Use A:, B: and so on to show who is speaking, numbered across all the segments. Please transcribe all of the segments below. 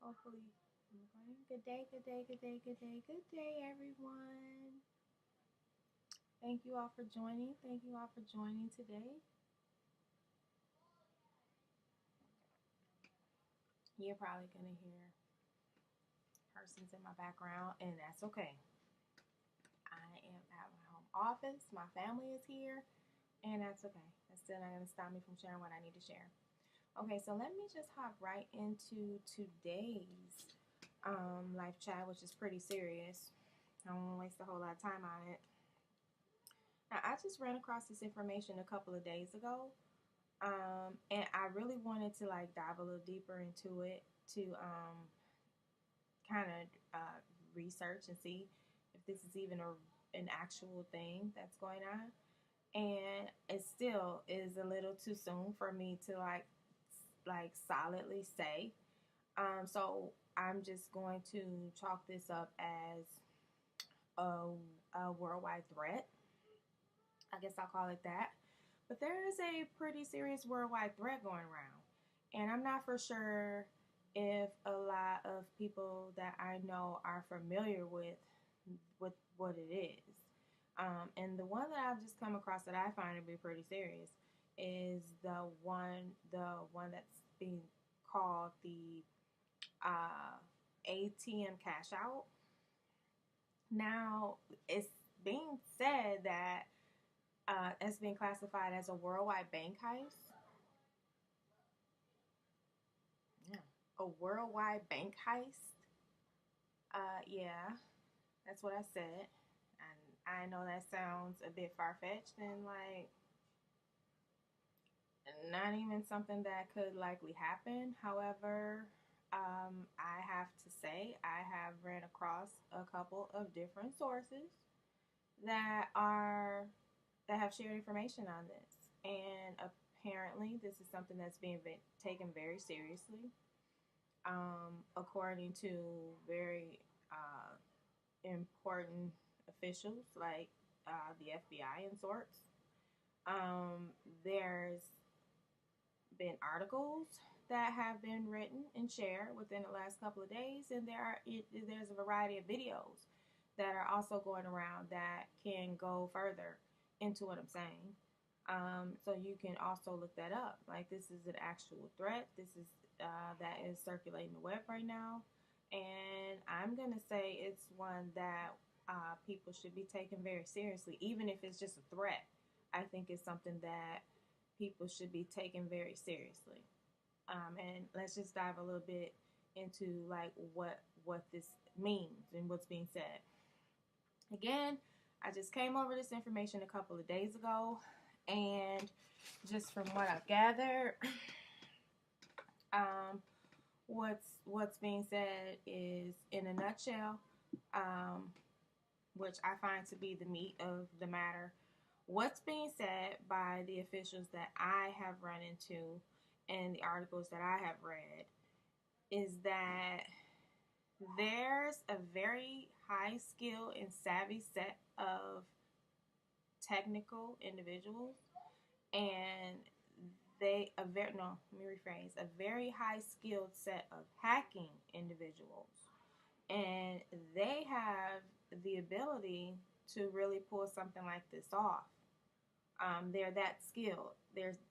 A: Hopefully, good day, good day, good day, good day, good day, everyone. Thank you all for joining. Thank you all for joining today. You're probably going to hear persons in my background, and that's okay. I am at my home office. My family is here, and that's okay. That's still not going to stop me from sharing what I need to share. Okay, so let me just hop right into today's life chat, which is pretty serious. I don't want to waste a whole lot of time on it. Now, I just ran across this information a couple of days ago, and I really wanted to dive a little deeper into it to kind of research and see if this is even an actual thing that's going on. And it still is a little too soon for me to solidly say. So I'm just going to chalk this up as a worldwide threat. I guess I'll call it that. But there is a pretty serious worldwide threat going around. And I'm not for sure if a lot of people that I know are familiar with what it is. And the one that I've just come across that I find to be pretty serious is the one that's being called the ATM cash out. Now, it's being said that it's being classified as a worldwide bank heist. Yeah, a worldwide bank heist. Yeah, that's what I said. And I know that sounds a bit far-fetched and not even something that could likely happen. However, I have to say I have ran across a couple of different sources that have shared information on this, and apparently this is something that's being taken very seriously, according to very important officials like the FBI and sorts. There's been articles that have been written and shared within the last couple of days, and there's a variety of videos that are also going around that can go further into what I'm saying. So you can also look that up. Like, this is an actual threat. This is that is circulating the web right now, and I'm gonna say it's one that people should be taken very seriously, even if it's just a threat. I think it's something that people should be taken very seriously. And let's just dive a little bit into what this means and what's being said. Again, I just came over this information a couple of days ago, and just from what I've gathered, what's being said is, in a nutshell, which I find to be the meat of the matter, what's being said by the officials that I have run into and the articles that I have read is that there's a very high skill and savvy set of technical individuals, and a very high skilled set of hacking individuals, and they have the ability to really pull something like this off. They're that skilled.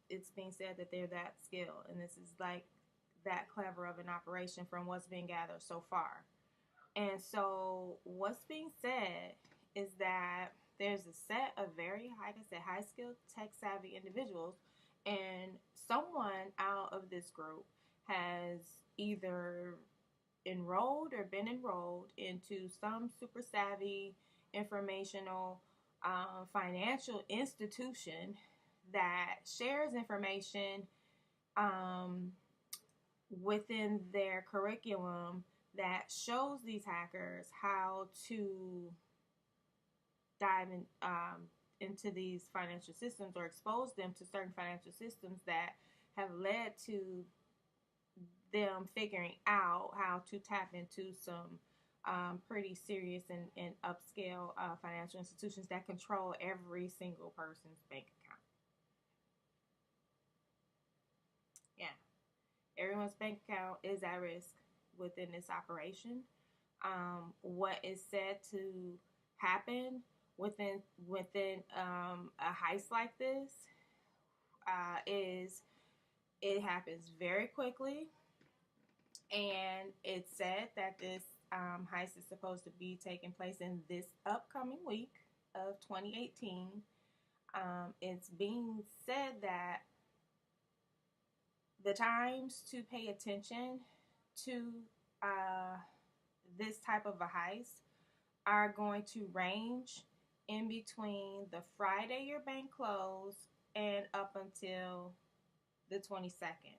A: It's being said that they're that skilled, and this is that clever of an operation from what's being gathered so far. And so what's being said is that there's a set of very, like I said, high skilled, tech savvy individuals, and someone out of this group has either enrolled or been enrolled into some super savvy informational financial institution that shares information within their curriculum that shows these hackers how to dive into these financial systems, or expose them to certain financial systems that have led to them figuring out how to tap into some pretty serious and upscale financial institutions that control every single person's bank account. Yeah, everyone's bank account is at risk within this operation. What is said to happen within a heist like this is it happens very quickly, and it's said that this heist is supposed to be taking place in this upcoming week of 2018. It's being said that the times to pay attention to this type of a heist are going to range in between the Friday your bank closed and up until the 22nd.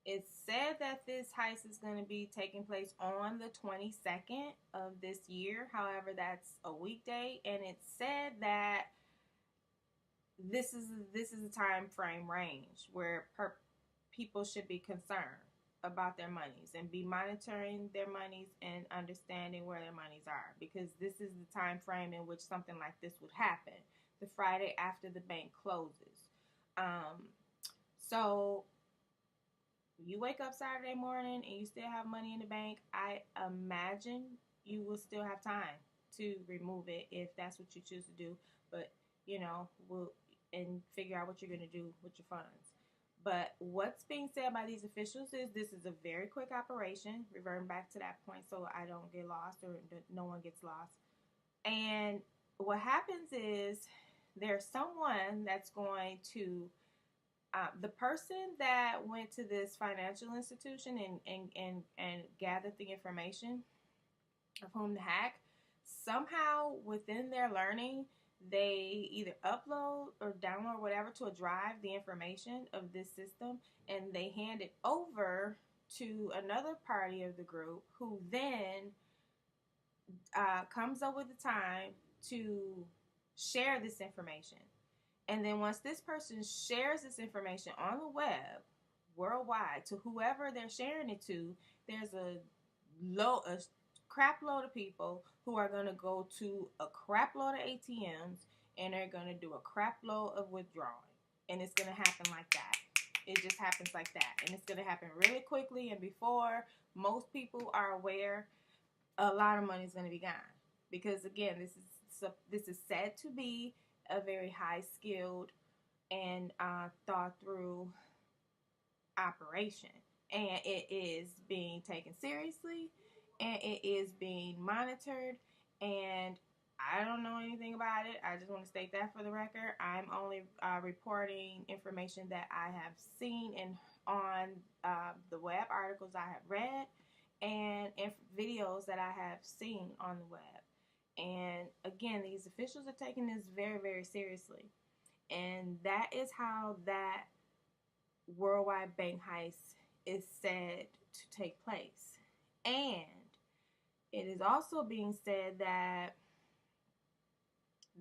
A: It's said that this heist is going to be taking place on the 22nd of this year. However, that's a weekday, and it's said that this is a time frame range where people should be concerned about their monies and be monitoring their monies and understanding where their monies are, because this is the time frame in which something like this would happen, the Friday after the bank closes. So you wake up Saturday morning and you still have money in the bank, I imagine you will still have time to remove it if that's what you choose to do, but and figure out what you're going to do with your funds. But what's being said by these officials is this is a very quick operation, reverting back to that point so I don't get lost or no one gets lost. And what happens is there's someone that's going to, the person that went to this financial institution and gathered the information of whom to hack, somehow within their learning, they either upload or download whatever to a drive the information of this system, and they hand it over to another party of the group who then comes up with the time to share this information. And then once this person shares this information on the web worldwide to whoever they're sharing it to, there's a crap load of people who are going to go to a crap load of ATMs and they're going to do a crap load of withdrawing. And it's going to happen like that. It just happens like that. And it's going to happen really quickly. And before most people are aware, a lot of money is going to be gone. Because again, this is said to be a very high skilled and thought through operation. And it is being taken seriously. And it is being monitored, and I don't know anything about it. I just want to state that for the record. I'm only reporting information that I have seen on the web articles I have read and videos that I have seen on the web. And again, these officials are taking this very, very seriously. And that is how that worldwide bank heist is said to take place. And it is also being said that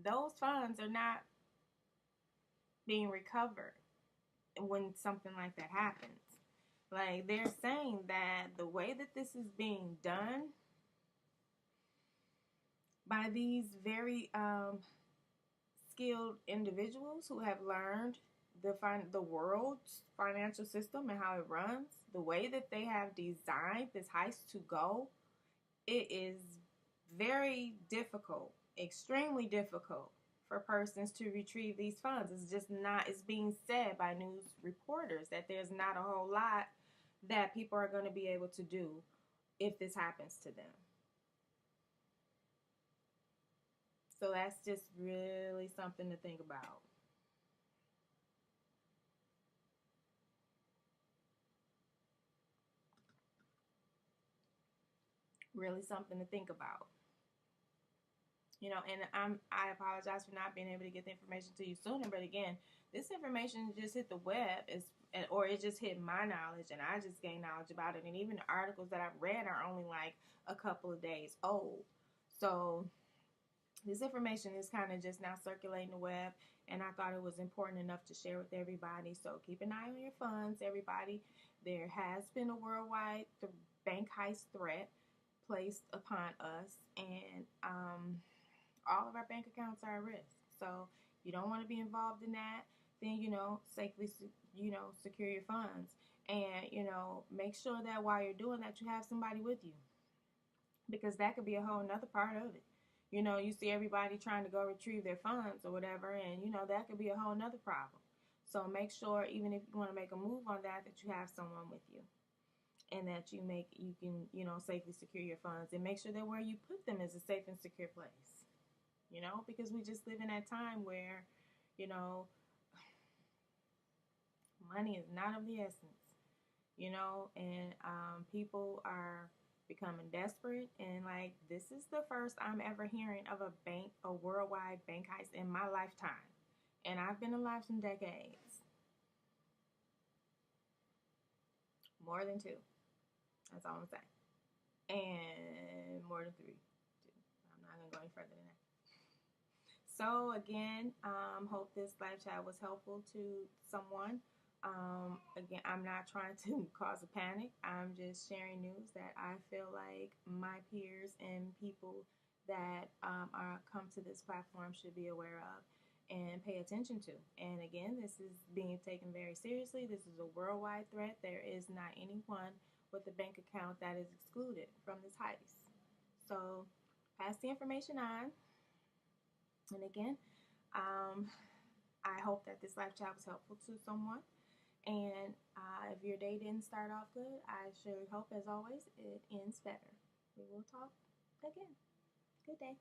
A: those funds are not being recovered when something like that happens. Like, they're saying that the way that this is being done by these very skilled individuals who have learned the world's financial system and how it runs, the way that they have designed this heist to go, it is very difficult, extremely difficult for persons to retrieve these funds. It's just not, it's being said by news reporters that there's not a whole lot that people are going to be able to do if this happens to them. So that's just really something to think about. Really something to think about. And I apologize for not being able to get the information to you sooner. But again, this information just hit the web, or it just hit my knowledge, and I just gained knowledge about it. And even the articles that I've read are only like a couple of days old. So this information is kind of just now circulating the web, and I thought it was important enough to share with everybody. So keep an eye on your funds, everybody. There has been a worldwide bank heist threat placed upon us, and all of our bank accounts are at risk. So you don't want to be involved in that. Then, safely, secure your funds. And, you know, make sure that while you're doing that, you have somebody with you, because that could be a whole nother part of it. You know, you see everybody trying to go retrieve their funds or whatever, and, you know, that could be a whole nother problem. So make sure, even if you want to make a move on that, that you have someone with you, and that you can, you know, safely secure your funds, and make sure that where you put them is a safe and secure place. You know, because we just live in that time where, you know, money is not of the essence, you know, and people are becoming desperate. And like, this is the first I'm ever hearing of a worldwide bank heist in my lifetime. And I've been alive some decades, more than two. That's all I'm saying. And more than three, too. I'm not gonna go any further than that. So again, hope this live chat was helpful to someone. Again, I'm not trying to cause a panic. I'm just sharing news that I feel like my peers and people that are come to this platform should be aware of and pay attention to. And again, this is being taken very seriously. This is a worldwide threat. There is not anyone with a bank account that is excluded from this heist. So pass the information on. And again, I hope that this live chat was helpful to someone. And if your day didn't start off good, I surely hope, as always, it ends better. We will talk again. Good day.